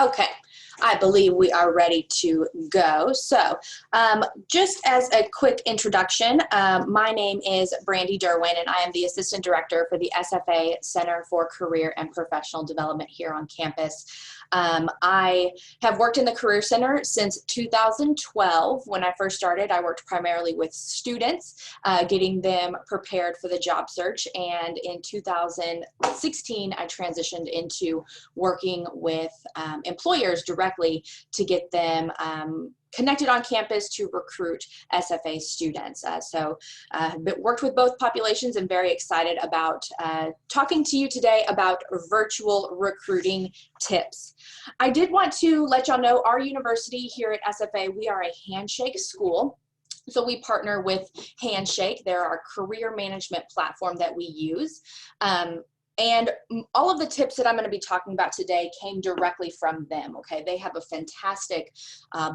Okay, I believe we are ready to go. So just as a quick introduction, my name is Brandy Derwin, and I am the Assistant Director for the SFA Center for Career and Professional Development here on campus. I have worked in the Career Center since 2012. When I first started, I worked primarily with students, getting them prepared for the job search, and in 2016, I transitioned into working with employers directly to get them connected on campus to recruit SFA students. So worked with both populations and very excited about talking to you today about virtual recruiting tips. I did want to let y'all know our university here at SFA, we are a handshake school. So we partner with Handshake. They're our career management platform that we use. And all of the tips that I'm going to be talking about today came directly from them, okay? They have a fantastic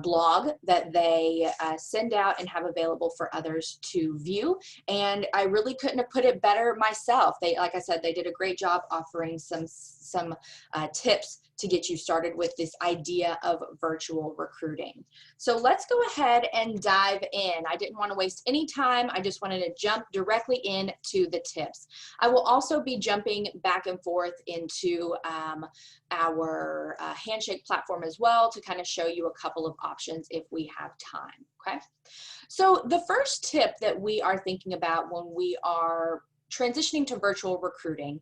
blog that they send out and have available for others to view. And I really couldn't have put it better myself. They, like I said, they did a great job offering some tips to get you started with this idea of virtual recruiting. So let's go ahead and dive in. I didn't want to waste any time. I just wanted to jump directly into the tips. I will also be jumping back and forth into our Handshake platform as well to kind of show you a couple of options if we have time, okay? So the first tip that we are thinking about when we are transitioning to virtual recruiting,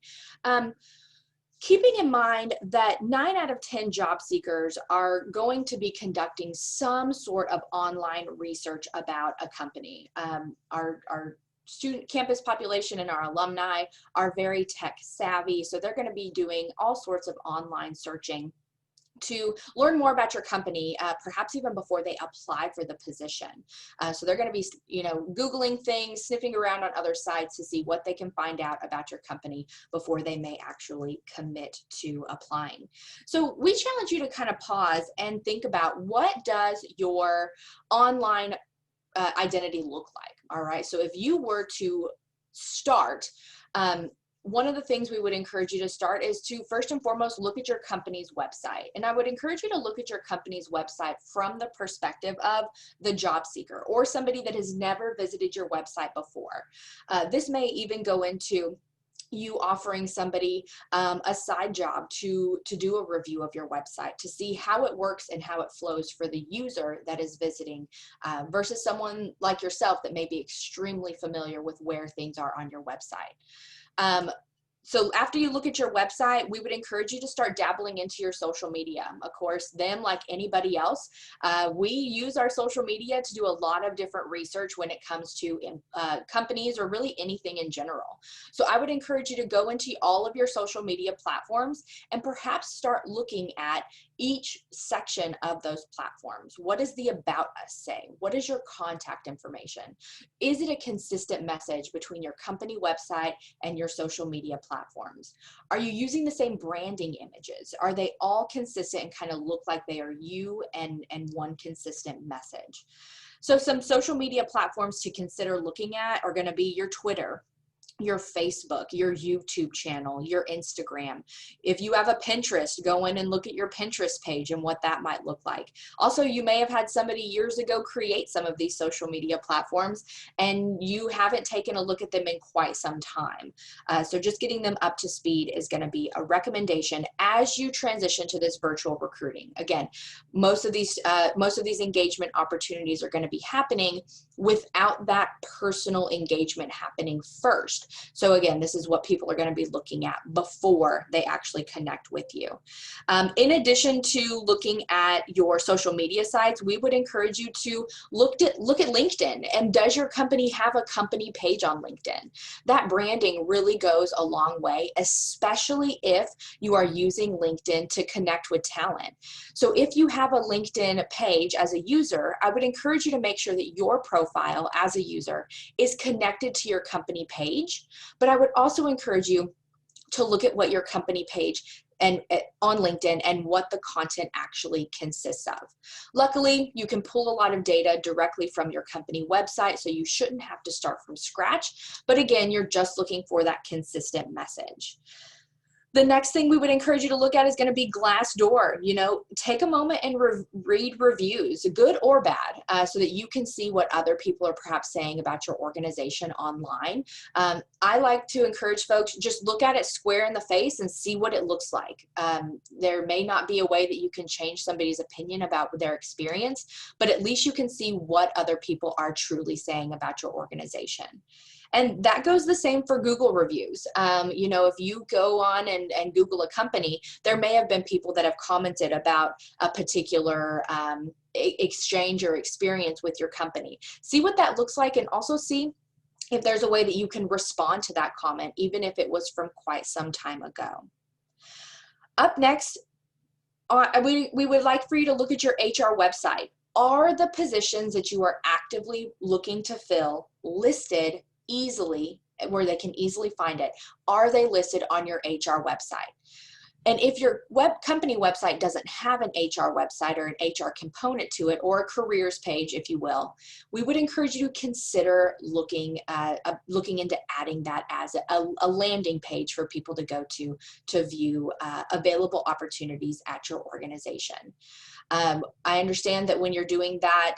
keeping in mind that 9 out of 10 job seekers are going to be conducting some sort of online research about a company. Our student campus population and our alumni are very tech savvy, so they're going to be doing all sorts of online searching to learn more about your company, perhaps even before they apply for the position. So they're going to be, Googling things, sniffing around on other sites to see what they can find out about your company before they may actually commit to applying. So we challenge you to kind of pause and think about, what does your online identity look like? All right. So if you were to start, one of the things we would encourage you to start is to first and foremost look at your company's website. And I would encourage you to look at your company's website from the perspective of the job seeker or somebody that has never visited your website before. This may even go into you offering somebody a side job to do a review of your website to see how it works and how it flows for the user that is visiting versus someone like yourself that may be extremely familiar with where things are on your website. So after you look at your website, we would encourage you to start dabbling into your social media. Of course, them, like anybody else, we use our social media to do a lot of different research when it comes to companies or really anything in general. So I would encourage you to go into all of your social media platforms and perhaps start looking at each section of those platforms. What does the About Us say? What is your contact information? Is it a consistent message between your company website and your social media platforms? Are you using the same branding images? Are they all consistent and kind of look like they are you and one consistent message? So some social media platforms to consider looking at are going to be your Twitter, your Facebook, your YouTube channel, your Instagram. If you have a Pinterest, go in and look at your Pinterest page and what that might look like. Also, you may have had somebody years ago create some of these social media platforms and you haven't taken a look at them in quite some time. So just getting them up to speed is going to be a recommendation as you transition to this virtual recruiting. Again, most of these engagement opportunities are going to be happening without that personal engagement happening first. So again, this is what people are going to be looking at before they actually connect with you. In addition to looking at your social media sites, we would encourage you to look at LinkedIn. And does your company have a company page on LinkedIn? That branding really goes a long way, especially if you are using LinkedIn to connect with talent. So if you have a LinkedIn page as a user, I would encourage you to make sure that your profile as a user is connected to your company page. But I would also encourage you to look at what your company page and on LinkedIn and what the content actually consists of. Luckily, you can pull a lot of data directly from your company website, so you shouldn't have to start from scratch. But again, you're just looking for that consistent message. The next thing we would encourage you to look at is going to be Glassdoor. You know, take a moment and read reviews, good or bad, so that you can see what other people are perhaps saying about your organization online. I like to encourage folks, just look at it square in the face and see what it looks like. There may not be a way that you can change somebody's opinion about their experience, but at least you can see what other people are truly saying about your organization. And that goes the same for Google reviews. You know, if you go on and Google a company, there may have been people that have commented about a particular exchange or experience with your company. See what that looks like, and also see if there's a way that you can respond to that comment, even if it was from quite some time ago. Up next, we would like for you to look at your HR website. Are the positions that you are actively looking to fill listed easily, where they can easily find it? Are they listed on your HR website? And if your company website doesn't have an HR website or an HR component to it, or a careers page, if you will, we would encourage you to consider looking into adding that as a landing page for people to go to view available opportunities at your organization. I understand that when you're doing that,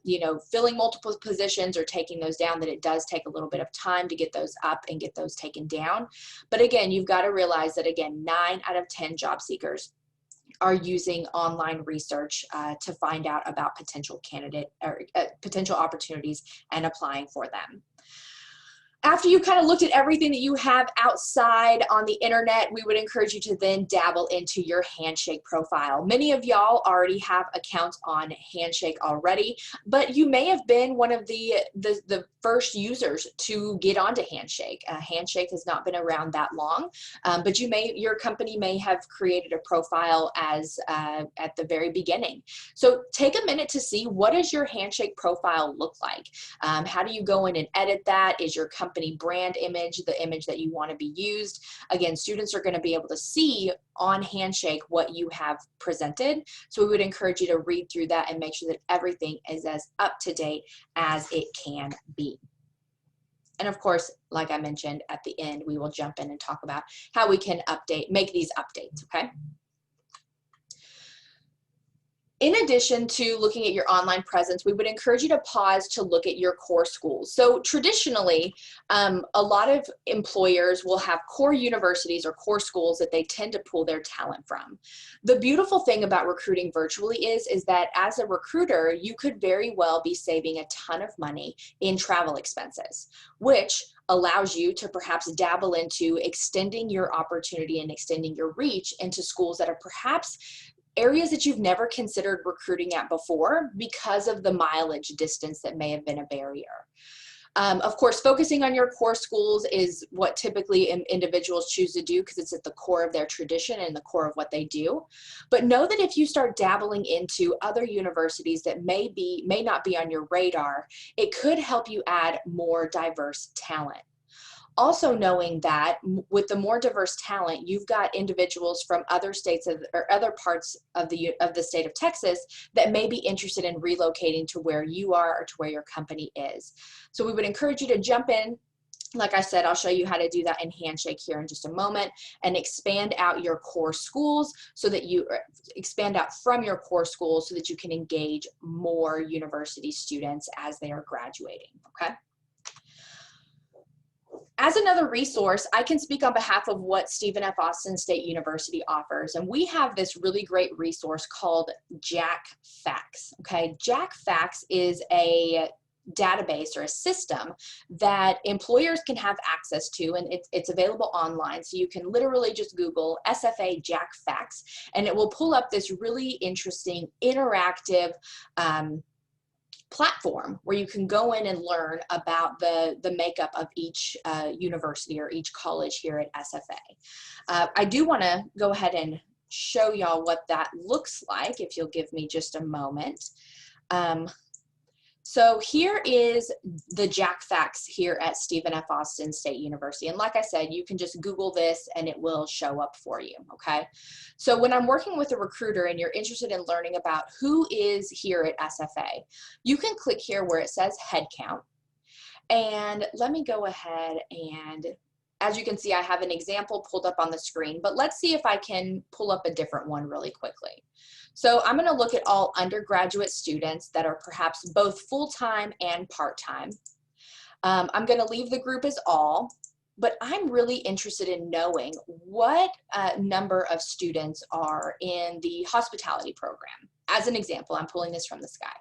you know, filling multiple positions or taking those down, that it does take a little bit of time to get those up and get those taken down. But again, you've got to realize that, again, 9 out of 10 job seekers are using online research to find out about potential potential opportunities and applying for them. After you've kind of looked at everything that you have outside on the internet, we would encourage you to then dabble into your Handshake profile. Many of y'all already have accounts on Handshake already, but you may have been one of the first users to get onto Handshake. Handshake has not been around that long, but your company may have created a profile as at the very beginning. So take a minute to see, what does your Handshake profile look like? How do you go in and edit that? Is your company brand image the image that you want to be used? Again, students are going to be able to see on Handshake what you have presented. So we would encourage you to read through that and make sure that everything is as up to date as it can be. And of course, like I mentioned at the end, we will jump in and talk about how we can make these updates, okay? In addition to looking at your online presence, we would encourage you to pause to look at your core schools. So traditionally, a lot of employers will have core universities or core schools that they tend to pull their talent from. The beautiful thing about recruiting virtually is that as a recruiter, you could very well be saving a ton of money in travel expenses, which allows you to perhaps dabble into extending your opportunity and extending your reach into schools that are perhaps areas that you've never considered recruiting at before because of the mileage distance that may have been a barrier. Of course, focusing on your core schools is what typically individuals choose to do because it's at the core of their tradition and the core of what they do. But know that if you start dabbling into other universities that may not be on your radar, it could help you add more diverse talent. Also knowing that with the more diverse talent, you've got individuals from other states or other parts of the state of Texas that may be interested in relocating to where you are or to where your company is. So we would encourage you to jump in. Like I said, I'll show you how to do that in Handshake here in just a moment, and expand out your core schools so that you expand out from your core schools so that you can engage more university students as they are graduating, okay? As another resource, I can speak on behalf of what Stephen F. Austin State University offers, and we have this really great resource called Jack Facts, okay? Jack Facts is a database or a system that employers can have access to, and it's available online. So you can literally just Google SFA Jack Facts, and it will pull up this really interesting interactive platform where you can go in and learn about the makeup of each university or each college here at SFA. I do want to go ahead and show y'all what that looks like if you'll give me just a moment. So here is the Jack Facts here at Stephen F. Austin State University. And like I said, you can just Google this and it will show up for you, okay? So when I'm working with a recruiter and you're interested in learning about who is here at SFA, you can click here where it says headcount. And let me go ahead and as you can see, I have an example pulled up on the screen, but let's see if I can pull up a different one really quickly. So I'm going to look at all undergraduate students that are perhaps both full-time and part-time. I'm going to leave the group as all, but I'm really interested in knowing what number of students are in the hospitality program. As an example, I'm pulling this from the sky.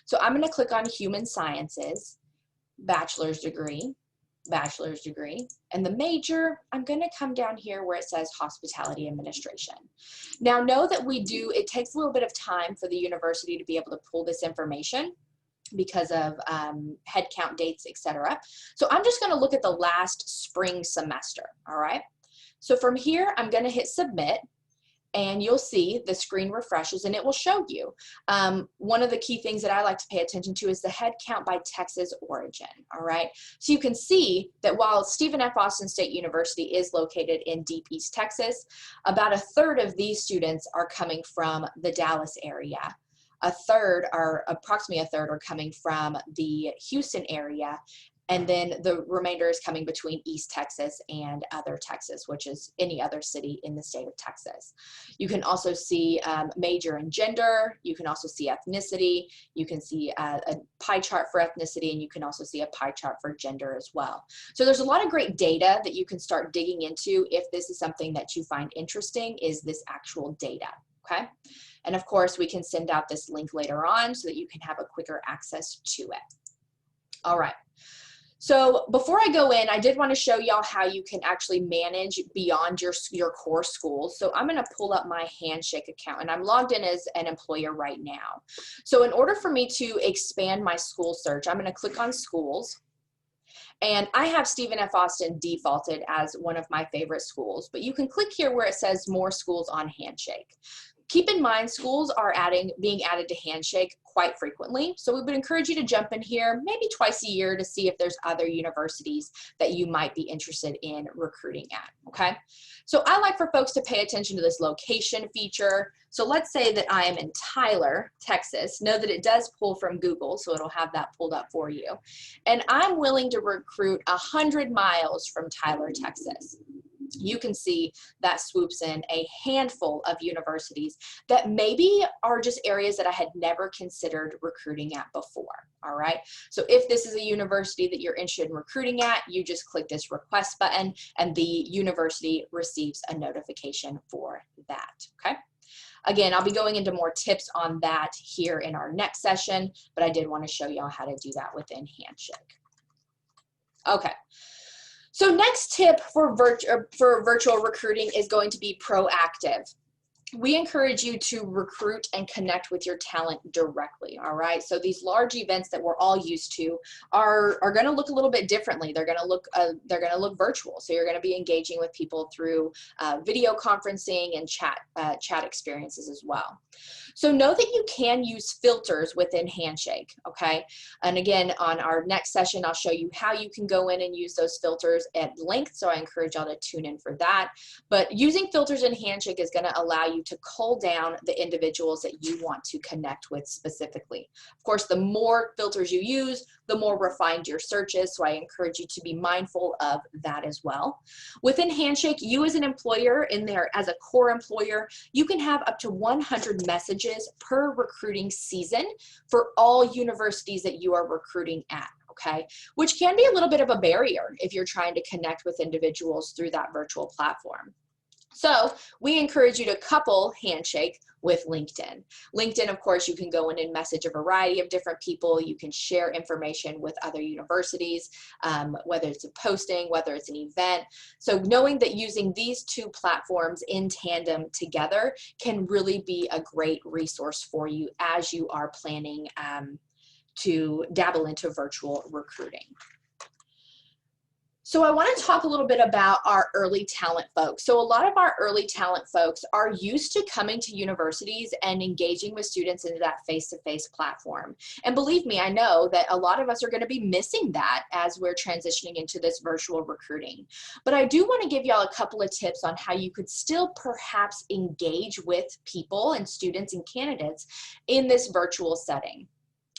So I'm going to click on Human Sciences, bachelor's degree, and the major, I'm going to come down here where it says Hospitality Administration. Now know that it takes a little bit of time for the university to be able to pull this information because of head count dates, etc. So I'm just going to look at the last spring semester, all right? So from here, I'm going to hit submit, and you'll see the screen refreshes and it will show you. One of the key things that I like to pay attention to is the head count by Texas origin, all right? So you can see that while Stephen F. Austin State University is located in Deep East Texas, about a third of these students are coming from the Dallas area. Approximately a third are coming from the Houston area, and then the remainder is coming between East Texas and other Texas, which is any other city in the state of Texas. You can also see major and gender. You can also see ethnicity. You can see a pie chart for ethnicity, and you can also see a pie chart for gender as well. So there's a lot of great data that you can start digging into if this is something that you find interesting, is this actual data, okay? And of course, we can send out this link later on so that you can have a quicker access to it. All right. So before I go in, I did want to show y'all how you can actually manage beyond your core schools. So I'm going to pull up my Handshake account, and I'm logged in as an employer right now. So in order for me to expand my school search, I'm going to click on schools. And I have Stephen F. Austin defaulted as one of my favorite schools, but you can click here where it says more schools on Handshake. Keep in mind, schools are being added to Handshake quite frequently, so we would encourage you to jump in here maybe twice a year to see if there's other universities that you might be interested in recruiting at, okay? So I like for folks to pay attention to this location feature. So let's say that I am in Tyler, Texas. Know that it does pull from Google, so it'll have that pulled up for you. And I'm willing to recruit 100 miles from Tyler, Texas. You can see that swoops in a handful of universities that maybe are just areas that I had never considered recruiting at before, all right? So if this is a university that you're interested in recruiting at, you just click this request button and the university receives a notification for that, okay? Again, I'll be going into more tips on that here in our next session, but I did want to show y'all how to do that within Handshake. Okay. So next tip for virtual recruiting is going to be proactive. We encourage you to recruit and connect with your talent directly, all right? So these large events that we're all used to are going to look a little bit differently. They're going to look virtual. So you're going to be engaging with people through video conferencing and chat experiences as well. So know that you can use filters within Handshake, okay? And again, on our next session, I'll show you how you can go in and use those filters at length. So I encourage y'all to tune in for that. But using filters in Handshake is going to allow you to cull down the individuals that you want to connect with specifically. Of course, the more filters you use, the more refined your search is. So I encourage you to be mindful of that as well. Within Handshake, you as an employer in there, as a core employer, you can have up to 100 messages per recruiting season for all universities that you are recruiting at. Okay, which can be a little bit of a barrier if you're trying to connect with individuals through that virtual platform. So we encourage you to couple Handshake with LinkedIn. LinkedIn, of course, you can go in and message a variety of different people. You can share information with other universities, whether it's a posting, whether it's an event. So knowing that using these two platforms in tandem together can really be a great resource for you as you are planning to dabble into virtual recruiting. So I want to talk a little bit about our early talent folks. So a lot of our early talent folks are used to coming to universities and engaging with students into that face-to-face platform. And believe me, I know that a lot of us are going to be missing that as we're transitioning into this virtual recruiting. But I do want to give y'all a couple of tips on how you could still perhaps engage with people and students and candidates in this virtual setting.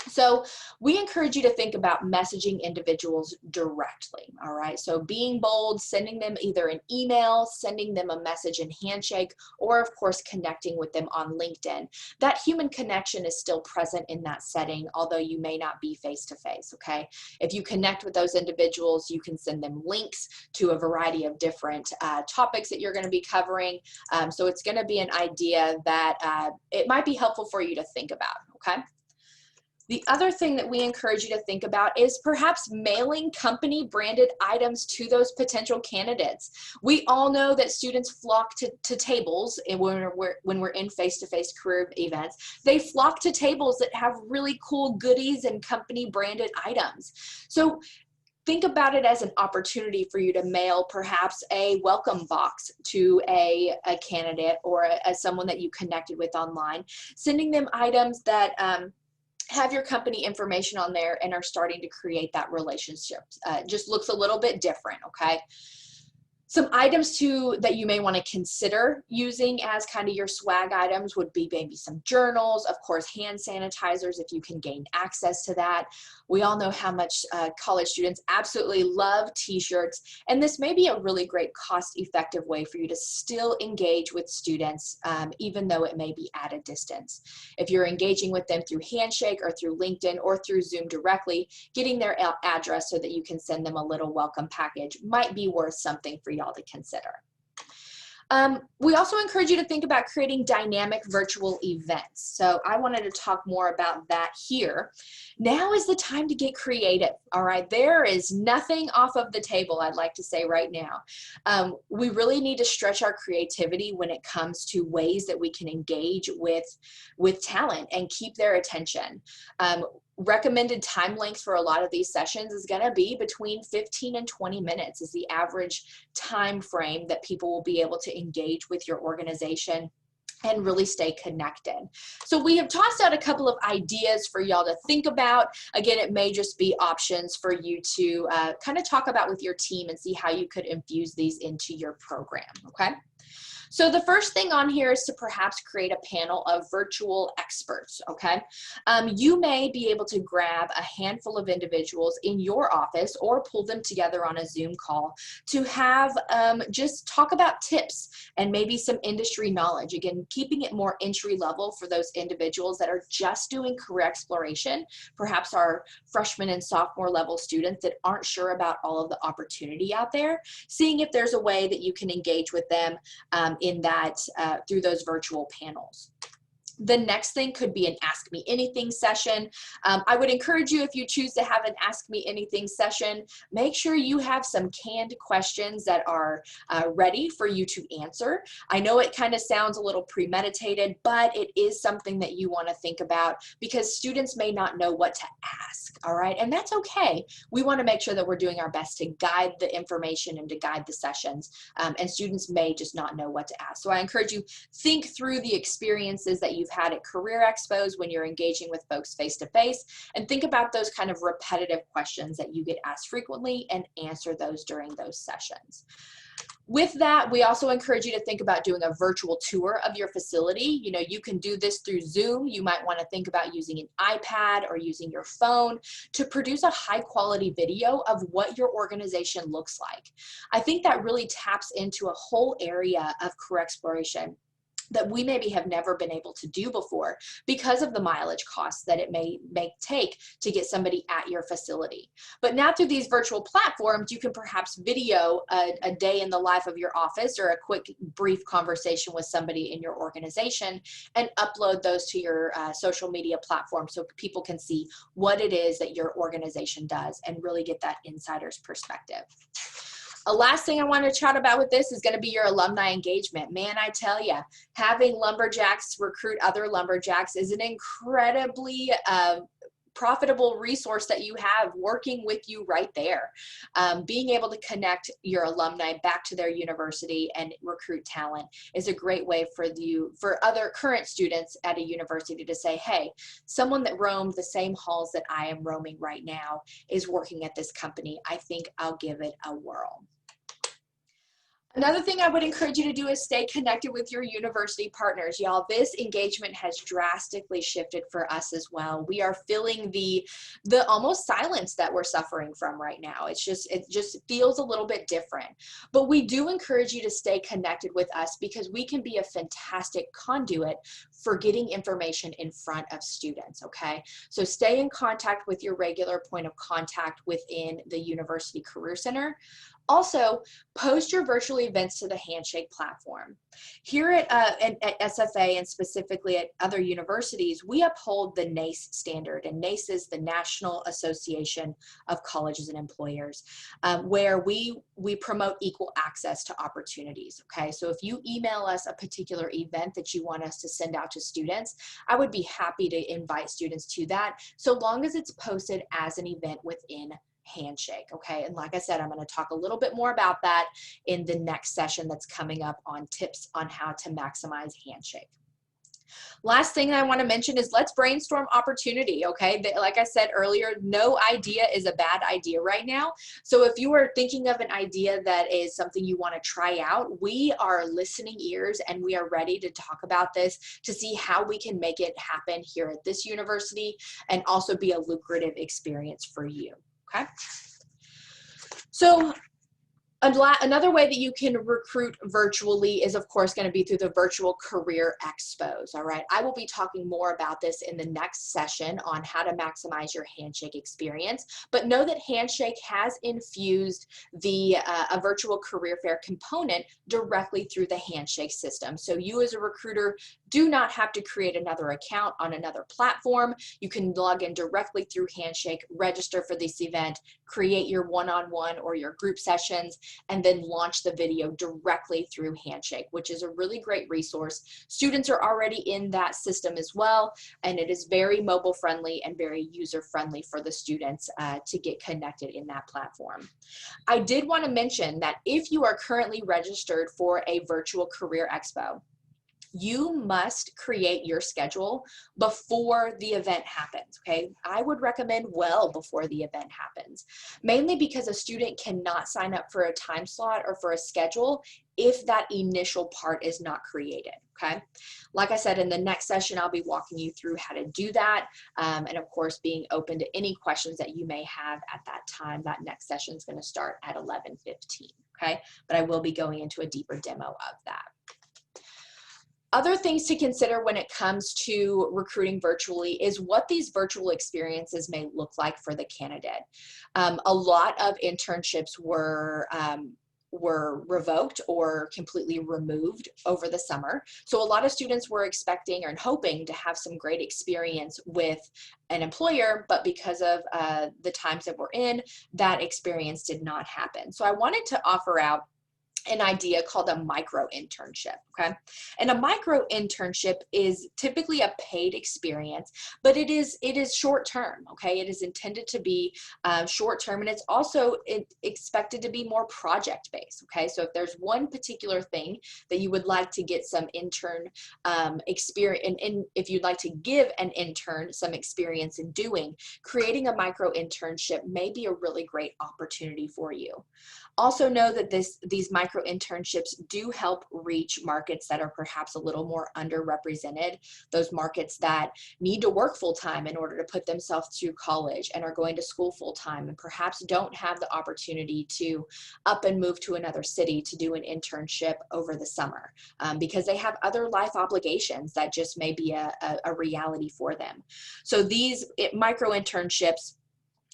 So we encourage you to think about messaging individuals directly, all right? So being bold, sending them either an email, sending them a message in Handshake, or of course connecting with them on LinkedIn. That human connection is still present in that setting, although you may not be face-to-face, okay? If you connect with those individuals, you can send them links to a variety of different topics that you're gonna be covering. So it's gonna be an idea that it might be helpful for you to think about, okay? The other thing that we encourage you to think about is perhaps mailing company branded items to those potential candidates. We all know that students flock to tables when we're in face-to-face career events. They flock to tables that have really cool goodies and company branded items. So think about it as an opportunity for you to mail perhaps a welcome box to a candidate or someone that you connected with online, sending them items that have your company information on there and are starting to create that relationship. Just looks a little bit different, okay? Some items too that you may want to consider using as kind of your swag items would be maybe some journals, of course, hand sanitizers if you can gain access to that. We all know how much college students absolutely love t-shirts, and this may be a really great cost-effective way for you to still engage with students even though it may be at a distance. If you're engaging with them through Handshake or through LinkedIn or through Zoom directly, getting their address so that you can send them a little welcome package might be worth something for y'all to consider. We also encourage you to think about creating dynamic virtual events. So I wanted to talk more about that here. Now is the time to get creative, all right? There is nothing off of the table, I'd like to say right now. We really need to stretch our creativity when it comes to ways that we can engage with talent and keep their attention. Recommended time length for a lot of these sessions is going to be between 15 and 20 minutes is the average time frame that people will be able to engage with your organization and really stay connected. So we have tossed out a couple of ideas for y'all to think about. Again, it may just be options for you to kind of talk about with your team and see how you could infuse these into your program, okay? So the first thing on here is to perhaps create a panel of virtual experts, okay? You may be able to grab a handful of individuals in your office or pull them together on a Zoom call to have just talk about tips and maybe some industry knowledge. Again, keeping it more entry level for those individuals that are just doing career exploration, perhaps our freshman and sophomore level students that aren't sure about all of the opportunity out there, seeing if there's a way that you can engage with them in that through those virtual panels. The next thing could be an Ask Me Anything session. I would encourage you, if you choose to have an Ask Me Anything session, make sure you have some canned questions that are ready for you to answer. I know it kind of sounds a little premeditated, but it is something that you want to think about because students may not know what to ask, all right? And that's okay. We want to make sure that we're doing our best to guide the information and to guide the sessions, and students may just not know what to ask. So I encourage you, think through the experiences that you've had at career expos when you're engaging with folks face-to-face, and think about those kind of repetitive questions that you get asked frequently and answer those during those sessions. With that, we also encourage you to think about doing a virtual tour of your facility. You know, you can do this through Zoom. You might want to think about using an iPad or using your phone to produce a high quality video of what your organization looks like. I think that really taps into a whole area of career exploration that we maybe have never been able to do before because of the mileage costs that it may take to get somebody at your facility. But now through these virtual platforms, you can perhaps video a day in the life of your office or a quick brief conversation with somebody in your organization and upload those to your social media platform so people can see what it is that your organization does and really get that insider's perspective. A last thing I want to chat about with this is going to be your alumni engagement. Man, I tell you, having lumberjacks recruit other lumberjacks is an incredibly profitable resource that you have working with you right there. Being able to connect your alumni back to their university and recruit talent is a great way for other current students at a university to say, hey, someone that roamed the same halls that I am roaming right now is working at this company. I think I'll give it a whirl. Another thing I would encourage you to do is stay connected with your university partners. Y'all, this engagement has drastically shifted for us as well. We are feeling the almost silence that we're suffering from right now. It just feels a little bit different. But we do encourage you to stay connected with us because we can be a fantastic conduit for getting information in front of students, okay? So stay in contact with your regular point of contact within the University Career Center. Also, post your virtual events to the Handshake platform. Here at SFA and specifically at other universities, we uphold the NACE standard, and NACE is the National Association of Colleges and Employers, where we promote equal access to opportunities, okay? So if you email us a particular event that you want us to send out to students, I would be happy to invite students to that, so long as it's posted as an event within Handshake, okay? And like I said, I'm going to talk a little bit more about that in the next session that's coming up on tips on how to maximize Handshake. Last thing I want to mention is let's brainstorm opportunity, okay? Like I said earlier, no idea is a bad idea right now. So if you are thinking of an idea that is something you want to try out, we are listening ears and we are ready to talk about this to see how we can make it happen here at this university and also be a lucrative experience for you. Okay. So another way that you can recruit virtually is, of course, going to be through the virtual career expos. All right. I will be talking more about this in the next session on how to maximize your Handshake experience. But know that Handshake has infused a virtual career fair component directly through the Handshake system. So you as a recruiter do not have to create another account on another platform. You can log in directly through Handshake, register for this event, create your one-on-one or your group sessions, and then launch the video directly through Handshake, which is a really great resource. Students are already in that system as well, and it is very mobile friendly and very user friendly for the students to get connected in that platform. I did want to mention that if you are currently registered for a virtual career expo, you must create your schedule before the event happens, okay? I would recommend well before the event happens, mainly because a student cannot sign up for a time slot or for a schedule if that initial part is not created, okay? Like I said, in the next session, I'll be walking you through how to do that, and of course, being open to any questions that you may have at that time. That next session is going to start at 11:15, okay? But I will be going into a deeper demo of that. Other things to consider when it comes to recruiting virtually is what these virtual experiences may look like for the candidate. A lot of internships were revoked or completely removed over the summer. So a lot of students were expecting or hoping to have some great experience with an employer, but because of the times that we're in, that experience did not happen. So I wanted to offer out an idea called a micro internship, okay? And a micro internship is typically a paid experience, but it is short term, okay? It is intended to be short term, and it's also expected to be more project based, okay? So if there's one particular thing that you would like to get some intern experience, and if you'd like to give an intern some experience in doing, creating a micro internship may be a really great opportunity for you. Also know that these micro internships do help reach markets that are perhaps a little more underrepresented, those markets that need to work full-time in order to put themselves through college and are going to school full-time and perhaps don't have the opportunity to up and move to another city to do an internship over the summer because they have other life obligations that just may be a reality for them. So these micro internships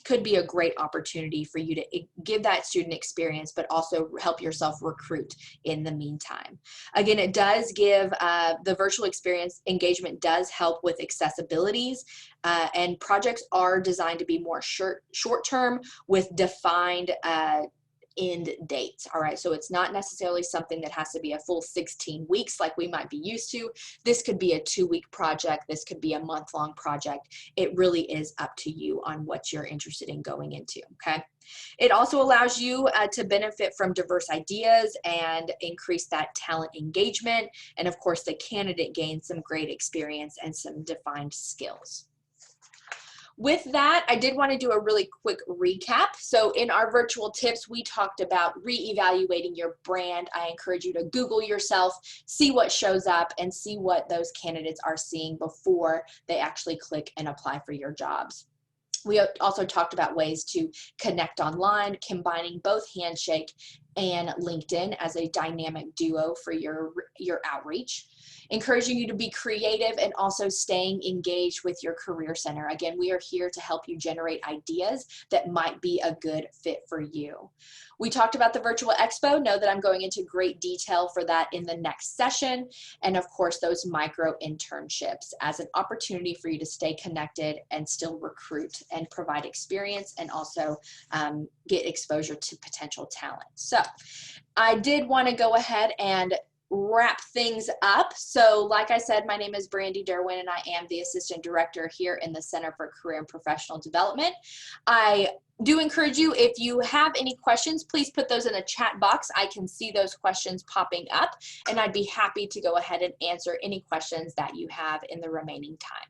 could be a great opportunity for you to give that student experience, but also help yourself recruit in the meantime. Again, it does give, the virtual experience engagement does help with accessibilities, and projects are designed to be more short-term with defined end dates. All right, so it's not necessarily something that has to be a full 16 weeks like we might be used to. This could be a 2-week project. This could be a month-long project. It really is up to you on what you're interested in going into, okay? It also allows you to benefit from diverse ideas and increase that talent engagement. And of course, the candidate gains some great experience and some defined skills. With that, I did want to do a really quick recap. So in our virtual tips, we talked about reevaluating your brand. I encourage you to Google yourself, see what shows up, and see what those candidates are seeing before they actually click and apply for your jobs. We also talked about ways to connect online, combining both Handshake and LinkedIn as a dynamic duo for your outreach. Encouraging you to be creative and also staying engaged with your career center. Again, we are here to help you generate ideas that might be a good fit for you. We talked about the virtual expo. Know that I'm going into great detail for that in the next session. And of course, those micro internships as an opportunity for you to stay connected and still recruit and provide experience and also get exposure to potential talent. So I did want to go ahead and wrap things up. So like I said, my name is Brandy Derwin and I am the Assistant Director here in the Center for Career and Professional Development. I do encourage you, if you have any questions, please put those in the chat box. I can see those questions popping up and I'd be happy to go ahead and answer any questions that you have in the remaining time.